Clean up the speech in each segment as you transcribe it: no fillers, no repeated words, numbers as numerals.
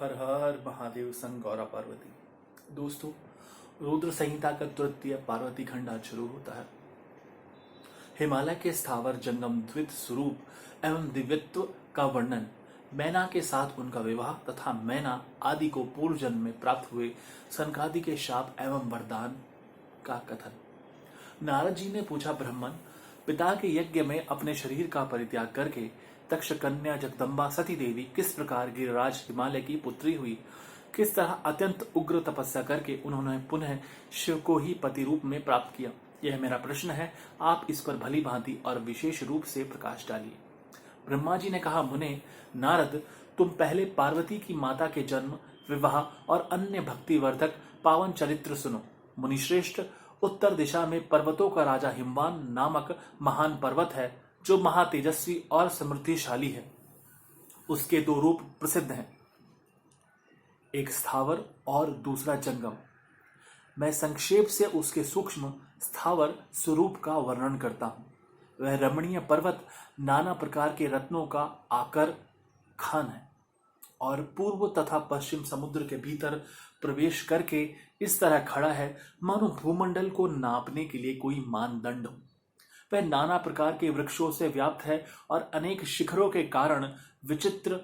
हर हर महादेव संग गौरा पार्वती। दोस्तों, रुद्र संहिता का तृतीय पार्वती खंड आज शुरू होता है। हिमालय के स्थावर जंगम द्वित स्वरूप एवं दिव्यत्व का वर्णन, मैना के साथ उनका विवाह तथा मैना आदि को पूर्व जन्म में प्राप्त हुए सनकादि के शाप एवं वरदान का कथन। नारद जी ने पूछा, ब्राह्मण, पिता के यज्ञ में अपने शरीर का परित्याग करके तक्ष कन्या जगदम्बा सती देवी किस प्रकार गिरिराज हिमालय की पुत्री हुई? किस तरह अत्यंत उग्र तपस्या करके उन्होंने पुनः शिव को ही पति रूप में प्राप्त किया? यह मेरा प्रश्न है। आप इस पर भली भांति और विशेष रूप से प्रकाश डालिए। ब्रह्मा जी ने कहा, मुने नारद, तुम पहले पार्वती की माता के जन्म, विवाह और अन्य भक्तिवर्धक पावन चरित्र सुनो। मुनिश्रेष्ठ, उत्तर दिशा में पर्वतों का राजा हिमवान नामक महान पर्वत है, जो महातेजस्वी और समृद्धिशाली है। उसके दो रूप प्रसिद्ध हैं, एक स्थावर और दूसरा जंगम। मैं संक्षेप से उसके सूक्ष्म स्थावर स्वरूप का वर्णन करता हूं। वह रमणीय पर्वत नाना प्रकार के रत्नों का आकर खान है और पूर्व तथा पश्चिम समुद्र के भीतर प्रवेश करके इस तरह खड़ा है मानो भूमंडल को नापने के लिए कोई मानदंड हो। वह नाना प्रकार के वृक्षों से व्याप्त है और अनेक शिखरों के कारण विचित्र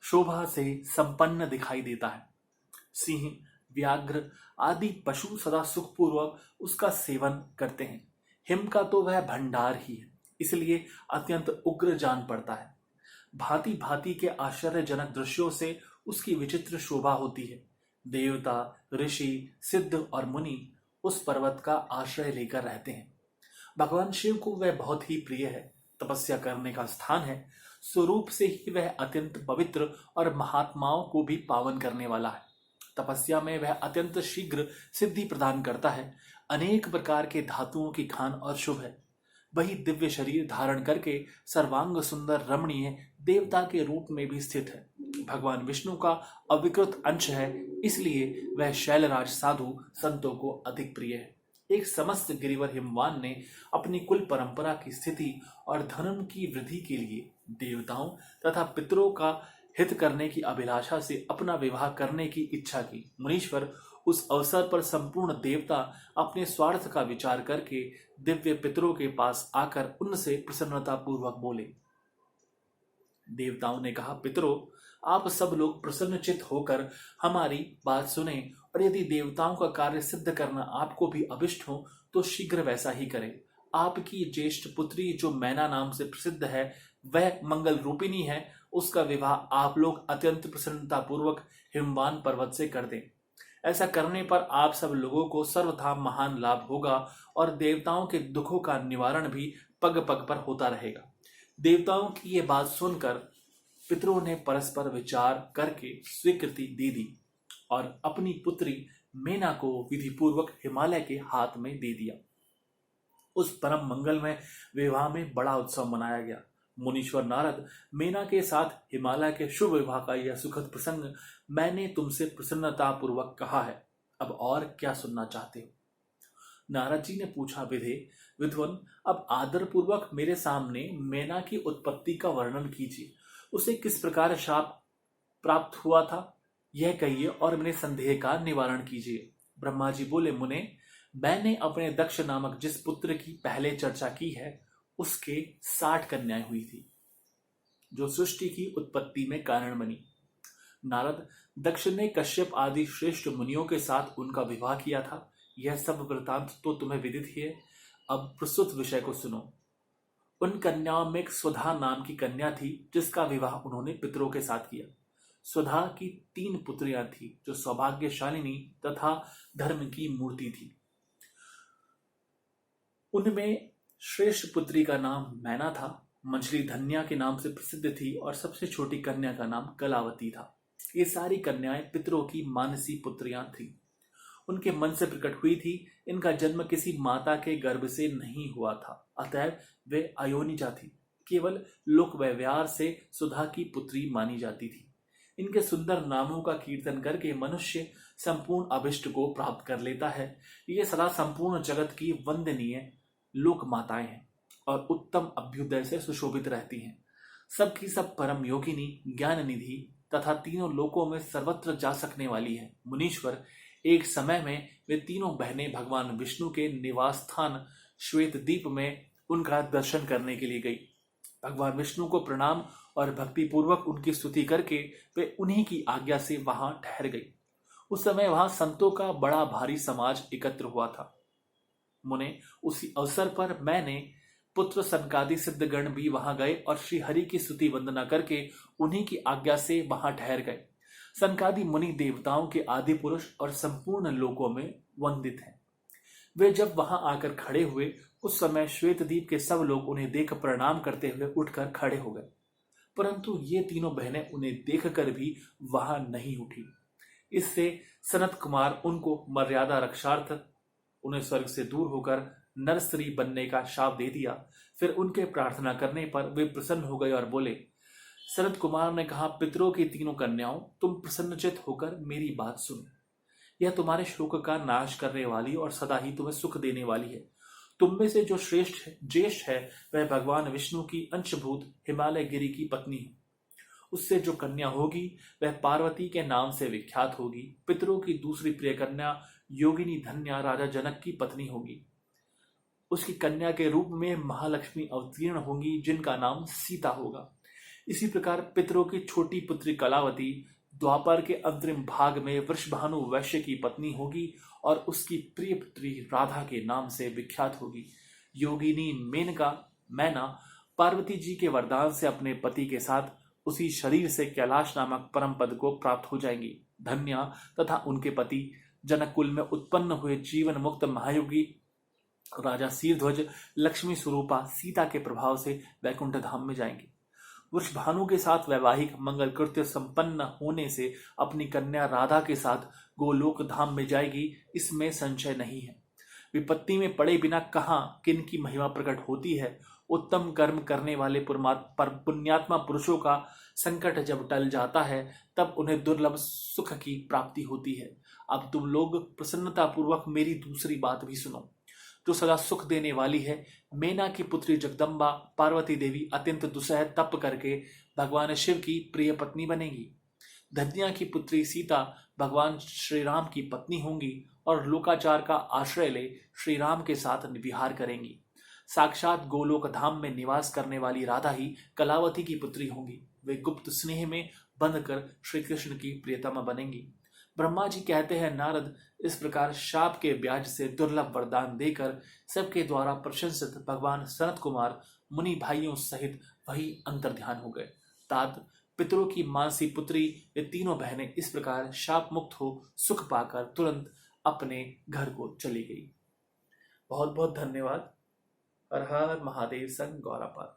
शोभा से संपन्न दिखाई देता है। सिंह, व्याघ्र आदि पशु सदा सुखपूर्वक उसका सेवन करते हैं। हिम का तो वह भंडार ही है, इसलिए अत्यंत उग्र जान पड़ता है। भांति भांति के आश्चर्यजनक दृश्यों से उसकी विचित्र शोभा होती है। देवता, ऋषि, सिद्ध और मुनि उस पर्वत का आश्रय लेकर रहते हैं। भगवान शिव को वह बहुत ही प्रिय है, तपस्या करने का स्थान है। स्वरूप से ही वह अत्यंत पवित्र और महात्माओं को भी पावन करने वाला है। तपस्या में वह अत्यंत शीघ्र सिद्धि प्रदान करता है। अनेक प्रकार के धातुओं की खान और शुभ है। वही दिव्य शरीर धारण करके सर्वांग सुंदर रमणीय देवता के रूप में भी स्थित है। भगवान विष्णु का अविकृत अंश है, इसलिए वह शैलराज साधु संतों को अधिक प्रिय है। एक समस्त गिरिवर हिमवान ने अपनी कुल परंपरा की स्थिति और धर्म की वृद्धि के लिए देवताओं तथा पितरों का हित करने की अभिलाषा से अपना विवाह करने की इच्छा की। मुनीश्वर, उस अवसर पर संपूर्ण देवता अपने स्वार्थ का विचार करके दिव्य पितरों के पास आकर उनसे प्रसन्नता पूर्वक बोले। देवताओं ने कहा, पितरों, आप सब लोग प्रसन्नचित होकर हमारी बात सुने और यदि देवताओं का कार्य सिद्ध करना आपको भी अभिष्ट हो तो शीघ्र वैसा ही करें। आपकी ज्येष्ठ पुत्री जो मैना नाम से प्रसिद्ध है, वह मंगल रूपिणी है। उसका विवाह आप लोग अत्यंत प्रसन्नता पूर्वक हिमवान पर्वत से कर दें। ऐसा करने पर आप सब लोगों को सर्वथा महान लाभ होगा और देवताओं के दुखों का निवारण भी पग पग पर होता रहेगा। देवताओं की ये बात सुनकर पितरों ने परस्पर विचार करके स्वीकृति दे दी और अपनी पुत्री मैना को विधिपूर्वक हिमालय के हाथ में दे दिया। उस परम मंगलमय विवाह में बड़ा उत्सव मनाया गया। मुनीश्वर नारद, मैना के साथ हिमालय के शुभ विवाह का यह सुखद प्रसंग मैंने तुमसे प्रसन्नता पूर्वक कहा है। अब और क्या सुनना चाहते हो? नारद जी ने पूछा, विद्वन, अब आदर पूर्वक मेरे सामने मैना की उत्पत्ति का वर्णन कीजिए। उसे किस प्रकार शाप प्राप्त हुआ था, यह कहिए और मेरे संदेह का निवारण कीजिए। ब्रह्मा जी बोले, मुने, मैंने अपने दक्ष नामक जिस पुत्र की पहले चर्चा की है, उसके 60 कन्याएं हुई थी, जो सृष्टि की उत्पत्ति में कारण बनी। नारद, दक्ष ने कश्यप आदि श्रेष्ठ मुनियों के साथ उनका विवाह किया था। यह सब वृतांत तो तुम्हें विदित ही है। अब प्रस्तुत विषय को सुनो। उन कन्याओं में एक स्वधा नाम की कन्या थी, जिसका विवाह उन्होंने पितरों के साथ किया। स्वधा की 3 पुत्रियां थी, जो सौभाग्यशालिनी तथा धर्म की मूर्ति थी। उनमें श्रेष्ठ पुत्री का नाम मैना था, मंझली धन्या के नाम से प्रसिद्ध थी और सबसे छोटी कन्या का नाम कलावती था। ये सारी कन्याएं पितरों की मानसी पुत्रियां थीं। उनके मन से प्रकट हुई थी। इनका जन्म किसी माता के गर्भ से नहीं हुआ था, अतएव वे अयोनिजा थी। केवल लोक व्यवहार से सुधा की पुत्री मानी जाती थी। इनके सुंदर नामों का कीर्तन करके मनुष्य संपूर्ण अभिष्ट को प्राप्त कर लेता है। ये सदा संपूर्ण जगत की वंदनीय लोक माताएं हैं और उत्तम अभ्युदय से सुशोभित रहती हैं। सबकी सब परम योगिनी, ज्ञान निधि तथा तीनों लोकों में सर्वत्र जा सकने वाली है। मुनीश्वर, एक समय में वे तीनों बहनें भगवान विष्णु के निवास स्थान श्वेत द्वीप में उनका दर्शन करने के लिए गई। भगवान विष्णु को प्रणाम और भक्ति पूर्वक उनकी स्तुति करके वे उन्हीं की आज्ञा से वहां ठहर गई। उस समय वहां संतों का बड़ा भारी समाज एकत्र हुआ था। मुने, उसी अवसर पर मैंने पुत्र सनकादि सिद्धगण भी वहां गए और श्री हरि की स्तुति वंदना करके उन्हीं की आज्ञा से वहां ठहर गए। सनकादि मुनि देवताओं के आदि पुरुष और संपूर्ण लोकों में वंदित हैं। वे जब वहां आकर खड़े हुए उस समय श्वेतद्वीप के सब लोग उन्हें देख प्रणाम करते हुए उठकर खड़े हो गए, परंतु ये तीनों बहनें उन्हें देखकर भी वहां नहीं उठी। इससे सनत कुमार उनको मर्यादा रक्षार्थ उन्हें स्वर्ग से दूर होकर नर स्त्री बनने का शाप दे दिया। फिर उनके प्रार्थना करने पर वे प्रसन्न हो गए और बोले। सनत कुमार ने कहा, पितरों की तीनों कन्याओं, तुम प्रसन्नचित होकर मेरी बात सुनो। यह तुम्हारे शोक का नाश करने वाली और सदा ही तुम्हें सुख देने वाली है। तुम में से जो श्रेष्ठ ज्येष्ठ है वह भगवान विष्णु की अंशभूत हिमालय गिरी की पत्नी है। उससे जो कन्या होगी वह पार्वती के नाम से विख्यात होगी। पितरों की दूसरी प्रिय कन्या योगिनी धन्या राजा जनक की पत्नी होगी। उसकी कन्या के रूप में महालक्ष्मी अवतीर्ण होंगी, जिनका नाम सीता होगा। इसी प्रकार पितरों की छोटी पुत्री कलावती द्वापर के अंतरिम भाग में वृषभानु वैश्य की पत्नी होगी और उसकी प्रिय पुत्री राधा के नाम से विख्यात होगी। योगिनी मैना पार्वती जी के वरदान से अपने पति के साथ उसी शरीर से कैलाश नामक परम पद को प्राप्त हो जाएंगी। धन्या तथा उनके पति जनक कुल में उत्पन्न हुए जीवन मुक्त महायोगी राजा शीरध्वज लक्ष्मी स्वरूपा सीता के प्रभाव से वैकुंठ धाम में जाएंगे। वृषभानु के साथ वैवाहिक मंगल कृत्य संपन्न होने से अपनी कन्या राधा के साथ गोलोक धाम में जाएगी, इसमें संशय नहीं है। विपत्ति में पड़े बिना कहाँ किन की महिमा प्रकट होती है। उत्तम कर्म करने वाले पुण्यात्मा पुरुषों का संकट जब टल जाता है तब उन्हें दुर्लभ सुख की प्राप्ति होती है। अब तुम लोग प्रसन्नता पूर्वक मेरी दूसरी बात भी सुनो, जो सदा सुख देने वाली है। मेना की पुत्री जगदम्बा पार्वती देवी अत्यंत दुसह तप करके भगवान शिव की प्रिय पत्नी बनेगी। धन्या की पुत्री सीता भगवान श्री राम की पत्नी होंगी और लोकाचार का आश्रय ले श्री राम के साथ विहार करेंगी। साक्षात गोलोक धाम में निवास करने वाली राधा ही कलावती की पुत्री होंगी। वे गुप्त स्नेह में बंधकर श्री कृष्ण की प्रियतमा बनेंगी। ब्रह्मा जी कहते हैं, नारद, इस प्रकार शाप के ब्याज से दुर्लभ वरदान देकर सबके द्वारा प्रशंसित भगवान सनत कुमार मुनि भाइयों सहित वही अंतर्ध्यान हो गए। तात पितरों की मानसी पुत्री ये तीनों बहनें इस प्रकार शाप मुक्त हो सुख पाकर तुरंत अपने घर को चली गई। बहुत बहुत धन्यवाद। हर हर महादेव। संग गौरापाद।